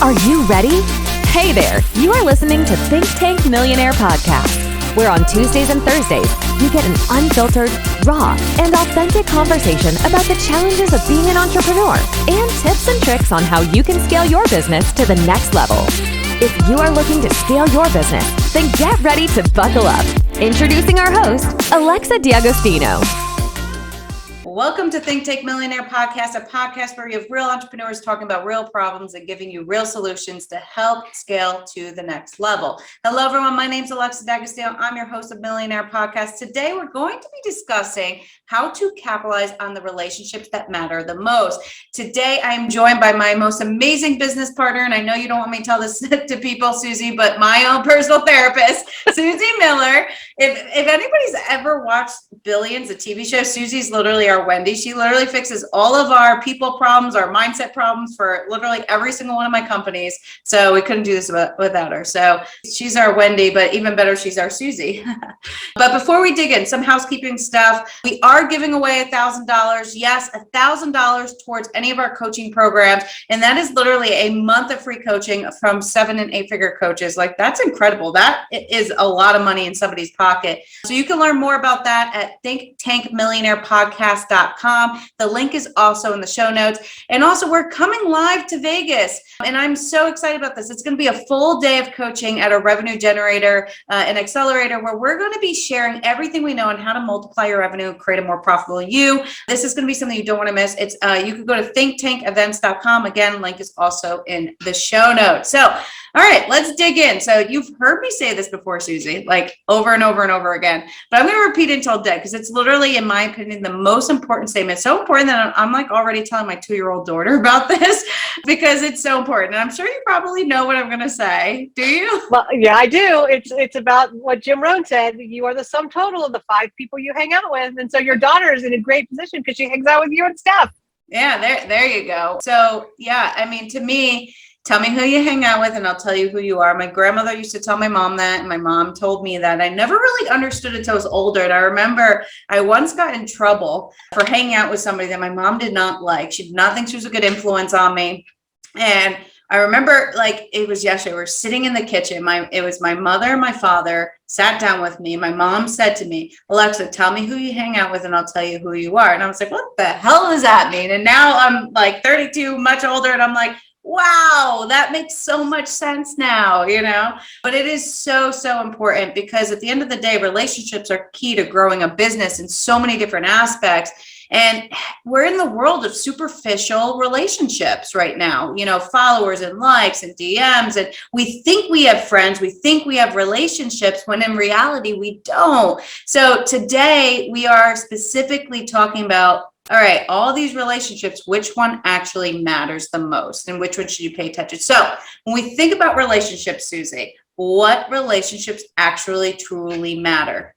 Are you ready? Hey there, you are listening to Thynktank Millionaire Podcast, where on Tuesdays and Thursdays, you get an unfiltered, raw, and authentic conversation about the challenges of being an entrepreneur and tips and tricks on how you can scale your business to the next level. If you are looking to scale your business, then get ready to buckle up. Introducing our host, Alexa D'Agostino. Welcome to Thynktank Millionaire Podcast, a podcast where we have real entrepreneurs talking about real problems and giving you real solutions to help scale to the next level. Hello, everyone. My name is Alexa D'Agostino. I'm your host of Millionaire Podcast. Today, we're going to be discussing how to capitalize on the relationships that matter the most. Today, I'm joined by my most amazing business partner, and I know you don't want me to tell this to people, Susie, but my own personal therapist, Susie Miller. If anybody's ever watched Billions, a TV show, Susie's literally our Wendy. She literally fixes all of our people problems, our mindset problems for literally every single one of my companies. So we couldn't do this without her. So she's our Wendy, but even better, she's our Susie. But before we dig in, some housekeeping stuff. We are giving away $1,000. Yes, $1,000 towards any of our coaching programs. And that is literally a month of free coaching from 7 and 8 figure coaches. Like, that's incredible. That is a lot of money in somebody's pocket. So you can learn more about that at ThinktankMillionairePodcast.com. The link is also in the show notes. And also, we're coming live to Vegas. And I'm so excited about this. It's going to be a full day of coaching at a revenue generator, an accelerator, where we're going to be sharing everything we know on how to multiply your revenue and create a more profitable you. This is going to be something you don't want to miss. It's you can go to thinktankevents.com. Again, link is also in the show notes. So, all right, let's dig in. So you've heard me say this before, Susie, like over and over and over again, but I'm going to repeat it until dead because it's literally, in my opinion, the most important statement. It's so important that I'm like already telling my 2-year-old daughter about this because it's so important. And I'm sure you probably know what I'm going to say. Do you? Well, yeah, I do. It's about what Jim Rohn said. You are the sum total of the 5 people you hang out with. And so your daughter is in a great position because she hangs out with you and Steph. Yeah, there you go. So yeah, I mean, to me, tell me who you hang out with and I'll tell you who you are. My grandmother used to tell my mom that, and my mom told me that. I never really understood it until I was older. And I remember I once got in trouble for hanging out with somebody that my mom did not like. She did not think she was a good influence on me. And I remember, like, it was yesterday, we were sitting in the kitchen. It was my mother and my father sat down with me. My mom said to me, Alexa, tell me who you hang out with and I'll tell you who you are. And I was like, what the hell does that mean? And now I'm like 32, much older. And I'm like, wow, that makes so much sense now, you know? But it is so, so important because at the end of the day, relationships are key to growing a business in so many different aspects. And we're in the world of superficial relationships right now, you know, followers and likes and DMs. And we think we have friends, we think we have relationships, when in reality, we don't. So today we are specifically talking about, all right, all these relationships, which one actually matters the most and which one should you pay attention? So when we think about relationships, Susie, what relationships actually truly matter?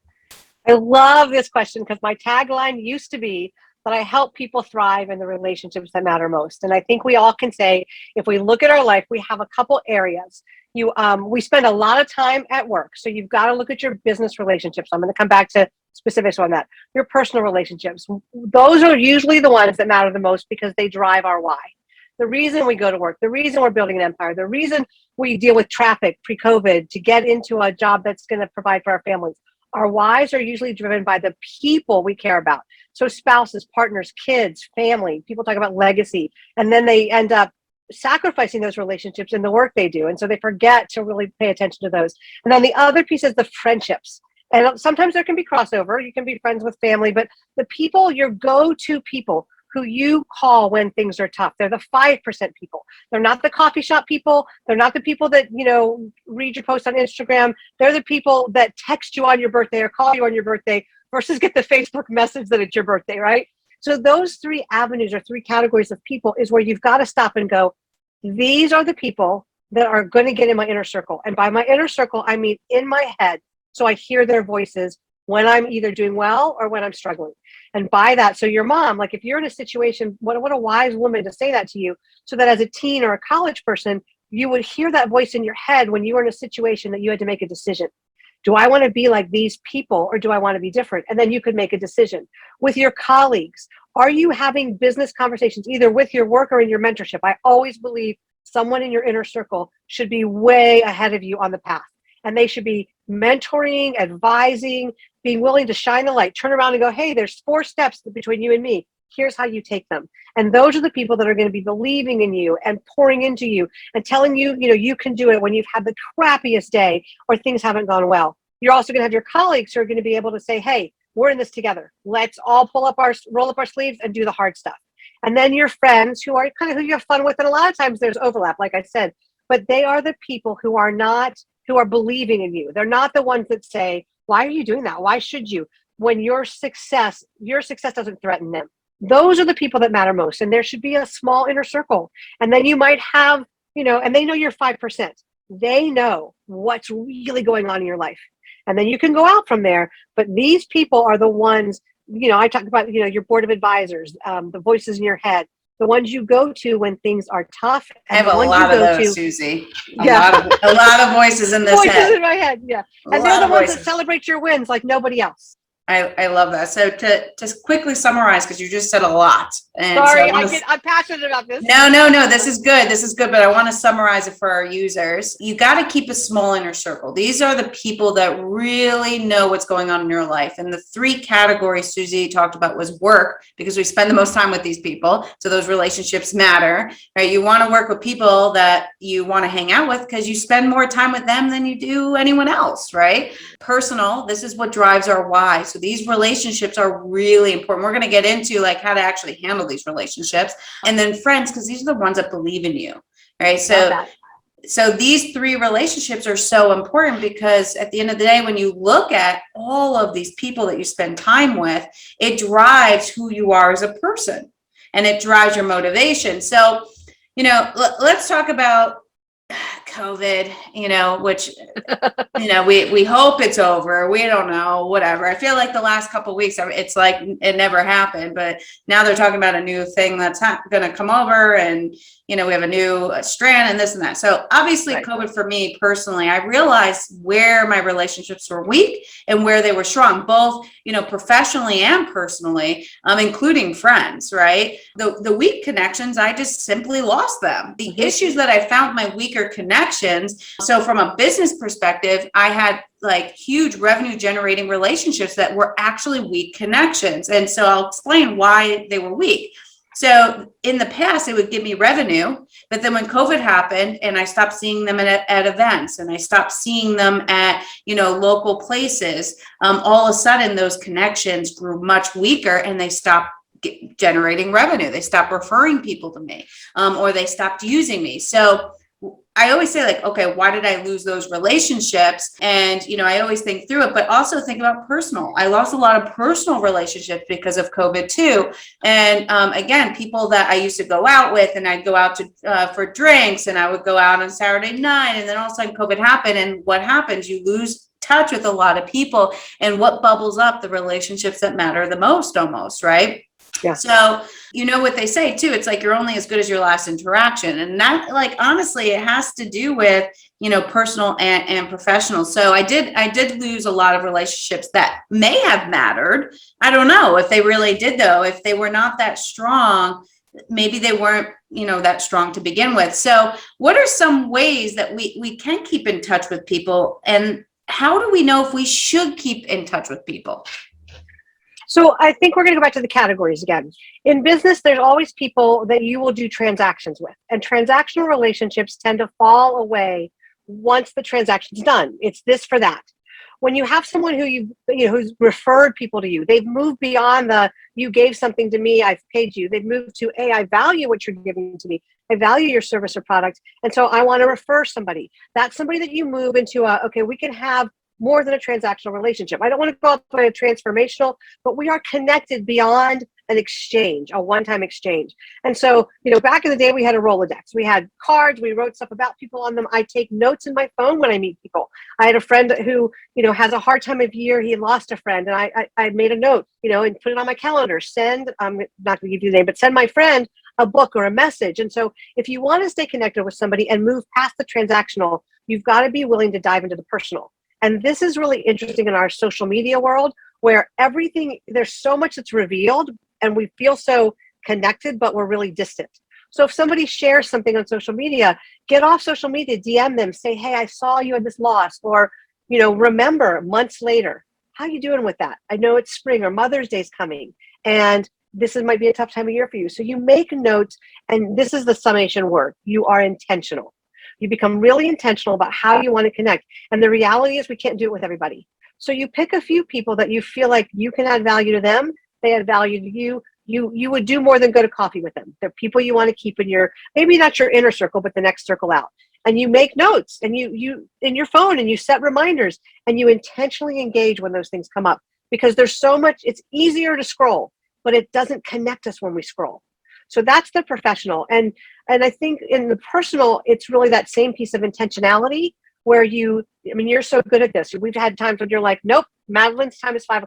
I love this question because my tagline used to be that I help people thrive in the relationships that matter most. And I think we all can say, if we look at our life, we have a couple areas. We spend a lot of time at work. So you've got to look at your business relationships. I'm going to come back to specifics on that. Your personal relationships. Those are usually the ones that matter the most because they drive our why. The reason we go to work, the reason we're building an empire, the reason we deal with traffic pre-COVID to get into a job that's going to provide for our families. Our whys are usually driven by the people we care about. So spouses, partners, kids, family, people talk about legacy, and then they end up sacrificing those relationships in the work they do. And so they forget to really pay attention to those. And then the other piece is the friendships. And sometimes there can be crossover. You can be friends with family, but the people, your go-to people who you call when things are tough, they're the 5% people. They're not the coffee shop people. They're not the people that, you know, read your posts on Instagram. They're the people that text you on your birthday or call you on your birthday versus get the Facebook message that it's your birthday, right? So those 3 avenues or 3 categories of people is where you've got to stop and go, these are the people that are going to get in my inner circle. And by my inner circle, I mean in my head. So I hear their voices when I'm either doing well or when I'm struggling. And by that, so your mom, like if you're in a situation, what a wise woman to say that to you, so that as a teen or a college person, you would hear that voice in your head when you were in a situation that you had to make a decision. Do I want to be like these people or do I want to be different? And then you could make a decision. With your colleagues, are you having business conversations either with your work or in your mentorship? I always believe someone in your inner circle should be way ahead of you on the path. And they should be mentoring, advising, being willing to shine the light, turn around and go, hey, there's 4 steps between you and me. Here's how you take them. And those are the people that are going to be believing in you and pouring into you and telling you, you can do it when you've had the crappiest day or things haven't gone well. You're also going to have your colleagues who are going to be able to say, hey, we're in this together. Let's all roll up our sleeves and do the hard stuff. And then your friends who are kind of who you have fun with. And a lot of times there's overlap, like I said, but they are the people who are believing in you. They're not the ones that say, why are you doing that? Why should you? When your success doesn't threaten them. Those are the people that matter most. And there should be a small inner circle. And then you might have, and they know you're 5%. They know what's really going on in your life. And then you can go out from there. But these people are the ones, I talk about, your board of advisors, the voices in your head, the ones you go to when things are tough. I have a lot of those, Susie. A lot of voices in this voices head. in my head, yeah. And they're the ones that celebrate your wins like nobody else. I love that. So to quickly summarize, because you just said a lot. And sorry, I'm passionate about this. No. This is good. This is good. But I want to summarize it for our users. You got to keep a small inner circle. These are the people that really know what's going on in your life. And the 3 categories Susie talked about was work, because we spend the most time with these people. So those relationships matter, right? You want to work with people that you want to hang out with because you spend more time with them than you do anyone else, right? Personal, this is what drives our why. So these relationships are really important. We're going to get into like how to actually handle these relationships. And then friends, because these are the ones that believe in you, right? So these 3 relationships are so important, because at the end of the day, when you look at all of these people that you spend time with, it drives who you are as a person and it drives your motivation. So, let's talk about COVID, which, we hope it's over. We don't know, whatever. I feel like the last couple of weeks, it's like it never happened, but now they're talking about a new thing that's going to come over, and, we have a new strand and this and that. So obviously right. COVID for me personally, I realized where my relationships were weak and where they were strong, both, professionally and personally, including friends, right? The weak connections, I just simply lost them. The issues that I found my weaker connections. So from a business perspective, I had like huge revenue generating relationships that were actually weak connections. And so I'll explain why they were weak. So in the past, it would give me revenue, but then when COVID happened and I stopped seeing them at events and I stopped seeing them at, local places, all of a sudden those connections grew much weaker and they stopped generating revenue. They stopped referring people to me, or they stopped using me. So I always say like, okay, why did I lose those relationships? And, I always think through it, but also think about personal. I lost a lot of personal relationships because of COVID too. And again, people that I used to go out with, and I'd go out to for drinks, and I would go out on Saturday night, and then all of a sudden COVID happened. And what happens? You lose touch with a lot of people, and what bubbles up? The relationships that matter the most, almost, right? Yeah. So, what they say too, it's like you're only as good as your last interaction. And that, like, honestly, it has to do with, personal and professional. So I did lose a lot of relationships that may have mattered. I don't know if they really did, though. If they were not that strong, maybe they weren't, that strong to begin with. So what are some ways that we can keep in touch with people? And how do we know if we should keep in touch with people? So I think we're going to go back to the categories again. In business, there's always people that you will do transactions with, and transactional relationships tend to fall away once the transaction's done. It's this for that. When you have someone who who's referred people to you, they've moved beyond the you gave something to me, I've paid you. They've moved to, hey, I value what you're giving to me. I value your service or product, and so I want to refer somebody. That's somebody that you move into okay, we can have more than a transactional relationship. I don't want to go out to a transformational, but we are connected beyond an exchange, a one-time exchange. And so, back in the day, we had a Rolodex. We had cards. We wrote stuff about people on them. I take notes in my phone when I meet people. I had a friend who, has a hard time of year. He lost a friend. And I made a note, and put it on my calendar. Send, I'm not going to give you the name, but send my friend a book or a message. And so if you want to stay connected with somebody and move past the transactional, you've got to be willing to dive into the personal. And this is really interesting in our social media world, where there's so much that's revealed and we feel so connected, but we're really distant. So if somebody shares something on social media, get off social media, DM them, say, hey, I saw you had this loss, or, remember months later, how you doing with that? I know it's spring or Mother's Day's coming, and might be a tough time of year for you. So you make notes, and this is the summation word. You are intentional. You become really intentional about how you want to connect. And the reality is we can't do it with everybody. So you pick a few people that you feel like you can add value to them, they add value to you. You would do more than go to coffee with them. They're people you want to keep in your, maybe not your inner circle, but the next circle out. And you make notes, and you in your phone, and you set reminders, and you intentionally engage when those things come up, because there's so much, it's easier to scroll, but it doesn't connect us when we scroll. So that's the professional. And I think in the personal, it's really that same piece of intentionality where you're so good at this. We've had times when you're like, nope, Madeline's time is 5:00.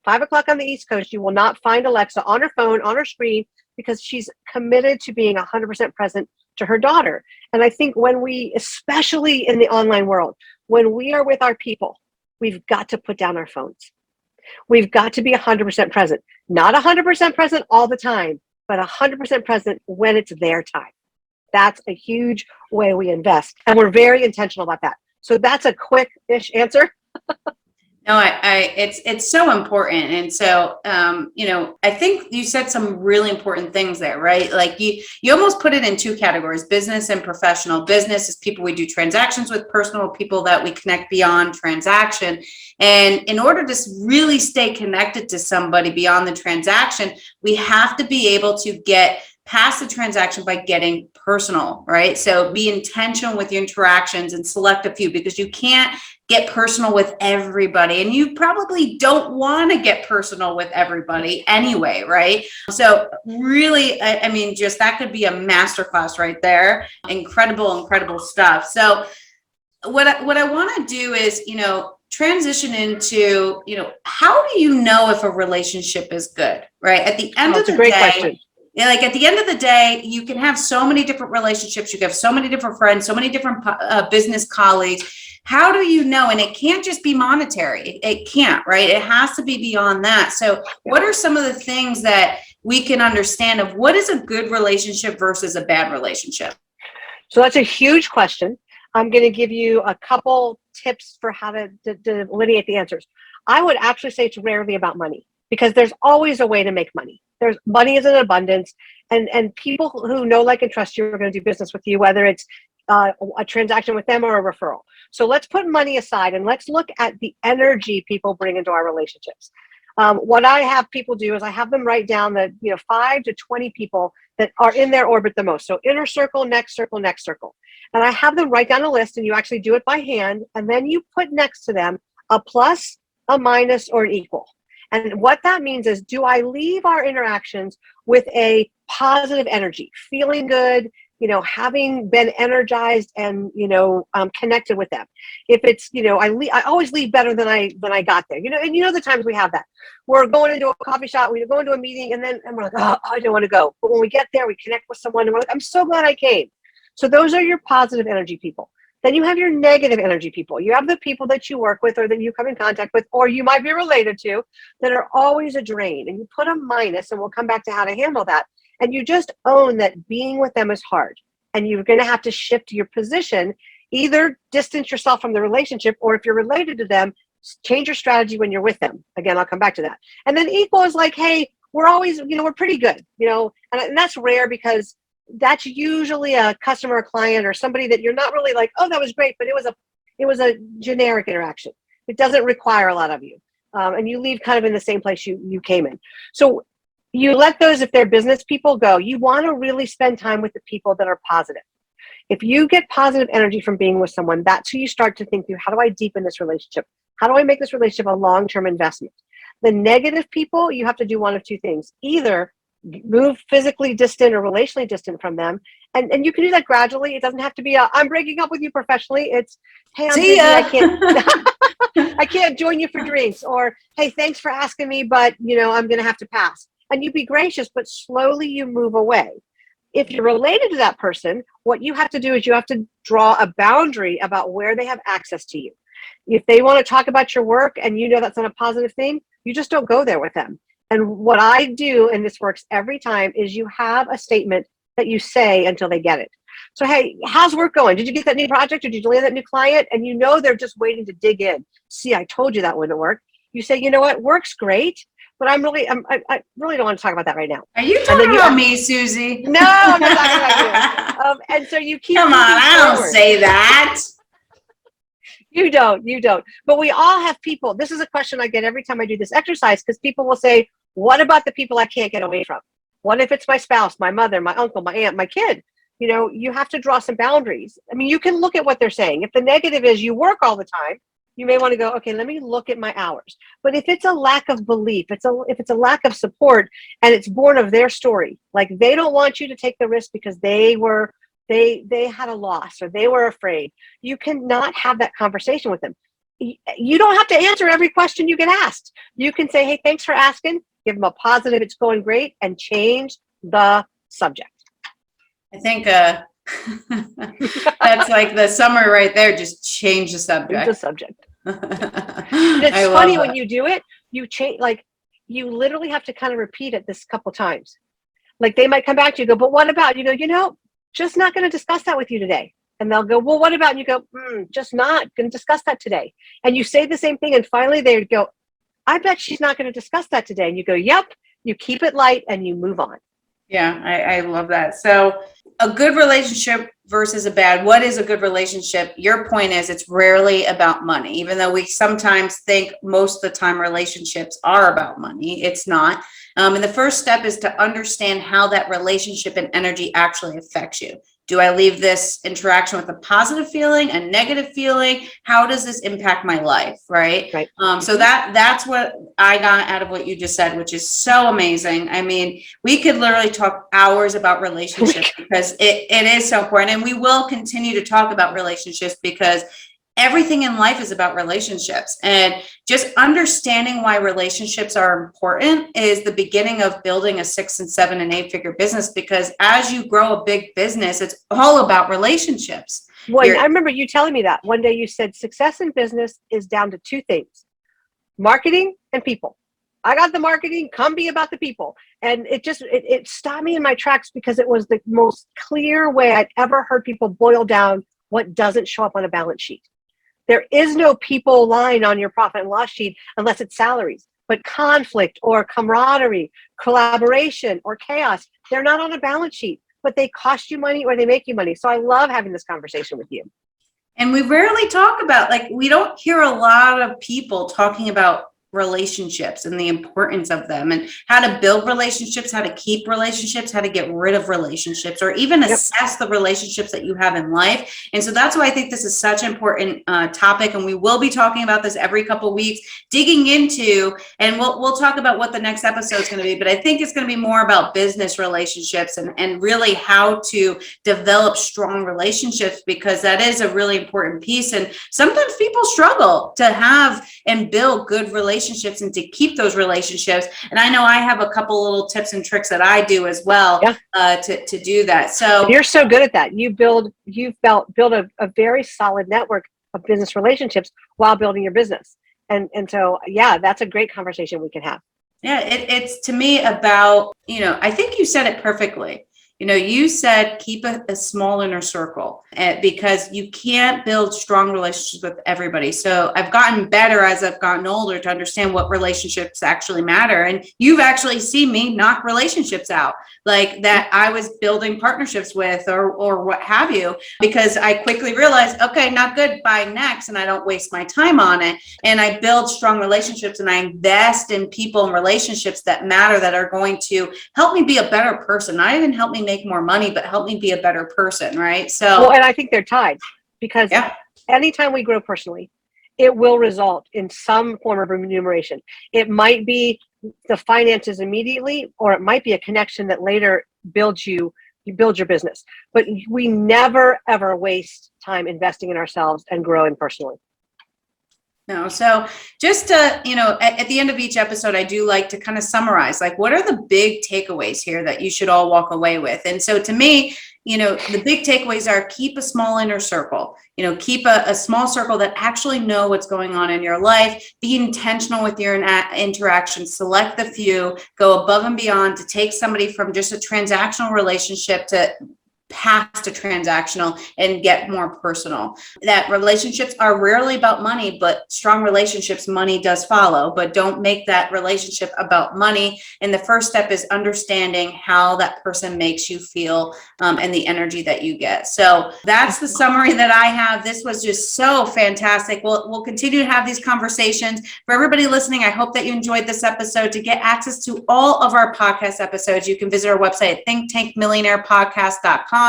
5:00 on the East Coast, you will not find Alexa on her phone, on her screen, because she's committed to being 100% present to her daughter. And I think when we, especially in the online world, when we are with our people, we've got to put down our phones. We've got to be 100% present. Not 100% present all the time, but 100% present when it's their time. That's a huge way we invest. And we're very intentional about that. So that's a quick-ish answer. No, it's so important. And so, I think you said some really important things there, right? Like you almost put it in two categories, business and professional. Business is people we do transactions with, personal people that we connect beyond transaction. And in order to really stay connected to somebody beyond the transaction, we have to be able to get past the transaction by getting personal, right? So be intentional with your interactions and select a few, because you can't get personal with everybody. And you probably don't want to get personal with everybody anyway, right? So really, just that could be a masterclass right there. Incredible stuff. So what I want to do is, transition into, how do you know if a relationship is good, right? At the end of the day, question. Like at the end of the day, you can have so many different relationships. You can have so many different friends, so many different business colleagues. How do you know? And it can't just be monetary. It can't, right? It has to be beyond that. So what are some of the things that we can understand of what is a good relationship versus a bad relationship? So that's a huge question. I'm going to give you a couple tips for how to delineate the answers. I would actually say it's rarely about money, because there's always a way to make money. There's money is in abundance, and people who know, like, and trust you are going to do business with you, whether it's a transaction with them or a referral. So let's put money aside and let's look at the energy people bring into our relationships. What I have people do is I have them write down the 5 to 20 people that are in their orbit the most. So inner circle, next circle, next circle. And I have them write down a list, and you actually do it by hand. And then you put next to them a plus, a minus, or an equal. And what that means is, do I leave our interactions with a positive energy, feeling good, having been energized and, connected with them? If it's, I always leave better than I got there, and the times we have that. We're going into a coffee shop, we go into a meeting, and we're like, oh, I don't want to go. But when we get there, we connect with someone, and we're like, I'm so glad I came. So those are your positive energy people. Then you have your negative energy people. You have the people that you work with or that you come in contact with, or you might be related to, that are always a drain. And you put a minus, and we'll come back to how to handle that. And you just own that being with them is hard. And you're going to have to shift your position, either distance yourself from the relationship, or if you're related to them, change your strategy when you're with them. Again, I'll come back to that. And then equal is like, hey, we're always, we're pretty good, and that's rare, because that's usually a customer or client or somebody that you're not really like, oh, that was great, but it was a generic interaction. It doesn't require a lot of you. And you leave kind of in the same place you came in. So you let those, if they're business people, go. You want to really spend time with the people that are positive. If you get positive energy from being with someone, that's who you start to think through, how do I deepen this relationship? How do I make this relationship a long-term investment? The negative people, you have to do one of two things. Either move physically distant or relationally distant from them. And you can do that gradually. It doesn't have to be I'm breaking up with you professionally. It's, hey, I'm busy, I can't join you for drinks. Or, hey, thanks for asking me, but I'm going to have to pass. And you be gracious, but slowly you move away. If you're related to that person, what you have to do is you have to draw a boundary about where they have access to you. If they want to talk about your work and that's not a positive thing, you just don't go there with them. And what I do, and this works every time, is you have a statement that you say until they get it. So, hey, how's work going? Did you get that new project or did you land that new client? And you know they're just waiting to dig in. See, I told you that wouldn't work. You say, you know what, work's great, but I really don't want to talk about that right now. Are you talking about me, Susie? No, I'm not talking about you. And so you keep. Come on, I don't say that. You don't. But we all have people. This is a question I get every time I do this exercise, because people will say, what about the people I can't get away from? What if it's my spouse, my mother, my uncle, my aunt, my kid? You know, you have to draw some boundaries. I mean, you can look at what they're saying. If the negative is you work all the time, you may want to go, okay, let me look at my hours. But if it's a lack of belief, if it's a lack of support, and it's born of their story, like they don't want you to take the risk because they had a loss or they were afraid, you cannot have that conversation with them. You don't have to answer every question you get asked. You can say, hey, thanks for asking, give them a positive, it's going great, and change the subject. I think that's like the summary right there. Just change the subject. Change the subject. It's funny when you do it, you change, like you literally have to kind of repeat it this couple times. Like they might come back to you, go, but what about, you go, just not going to discuss that with you today. And they'll go, well, what about? And you go, just not going to discuss that today. And you say the same thing. And finally they go, I bet she's not going to discuss that today. And you go, yep, you keep it light and you move on. Yeah, I love that. So a good relationship versus a bad. What is a good relationship? Your point is it's rarely about money, even though we sometimes think most of the time relationships are about money. It's not. And the first step is to understand how that relationship and energy actually affects you. Do I leave this interaction with a positive feeling, a negative feeling? How does this impact my life? Right. So that's what I got out of what you just said, which is so amazing. I mean, we could literally talk hours about relationships because it is so important. And we will continue to talk about relationships because everything in life is about relationships, and just understanding why relationships are important is the beginning of building a 6 and 7 and 8 figure business, because as you grow a big business, it's all about relationships. Well, I remember you telling me that one day. You said success in business is down to 2 things: marketing and people. I got the marketing, come be about the people. And it stopped me in my tracks, because it was the most clear way I'd ever heard people boil down what doesn't show up on a balance sheet. There is no people line on your profit and loss sheet unless it's salaries, but conflict or camaraderie, collaboration or chaos, they're not on a balance sheet, but they cost you money or they make you money. So I love having this conversation with you. And we rarely talk about, we don't hear a lot of people talking about relationships and the importance of them, and how to build relationships, how to keep relationships, how to get rid of relationships, or even assess the relationships that you have in life. And so that's why I think this is such an important topic. And we will be talking about this every couple of weeks, digging into, and we'll talk about what the next episode is going to be. But I think it's going to be more about business relationships and really how to develop strong relationships, because that is a really important piece. And sometimes people struggle to have and build good relationships and to keep those relationships. And I know I have a couple little tips and tricks that I do as well to do that. So you're so good at that. You've built a very solid network of business relationships while building your business. And so, yeah, that's a great conversation we can have. Yeah, it's to me about, I think you said it perfectly. You said keep a small inner circle, because you can't build strong relationships with everybody. So I've gotten better as I've gotten older to understand what relationships actually matter. And you've actually seen me knock relationships out, like that I was building partnerships with or what have you, because I quickly realized, okay, not good, bye, next. And I don't waste my time on it. And I build strong relationships and I invest in people and relationships that matter, that are going to help me be a better person, not even help me make more money, but help me be a better person. Right. So, and I think they're tied, because anytime we grow personally, it will result in some form of remuneration. It might be the finances immediately, or it might be a connection that later builds you build your business. But we never, ever waste time investing in ourselves and growing personally. No. So just to, at the end of each episode, I do like to kind of summarize, what are the big takeaways here that you should all walk away with? And so to me, the big takeaways are keep a small inner circle, keep a small circle that actually know what's going on in your life. Be intentional with your interactions, select the few, go above and beyond to take somebody from just a transactional relationship to past a transactional and get more personal. That relationships are rarely about money, but strong relationships, money does follow, but don't make that relationship about money. And the first step is understanding how that person makes you feel and the energy that you get. So that's the summary that I have. This was just so fantastic. We'll continue to have these conversations. For everybody listening, I hope that you enjoyed this episode. To get access to all of our podcast episodes, you can visit our website at thinktankmillionairepodcast.com.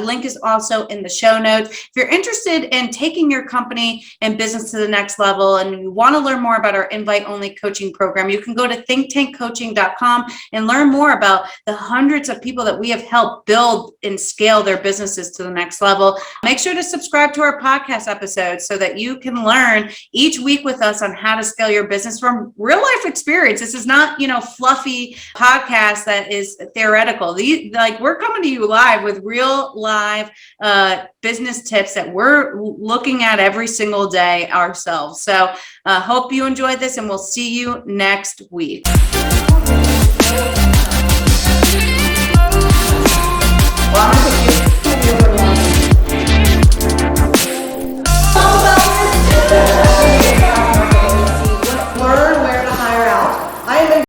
Link is also in the show notes. If you're interested in taking your company and business to the next level and you want to learn more about our invite-only coaching program, you can go to thinktankcoaching.com and learn more about the hundreds of people that we have helped build and scale their businesses to the next level. Make sure to subscribe to our podcast episodes so that you can learn each week with us on how to scale your business from real life experience. This is not, fluffy podcast that is theoretical. We're coming to you live with real live business tips that we're looking at every single day ourselves. So hope you enjoyed this, and we'll see you next week.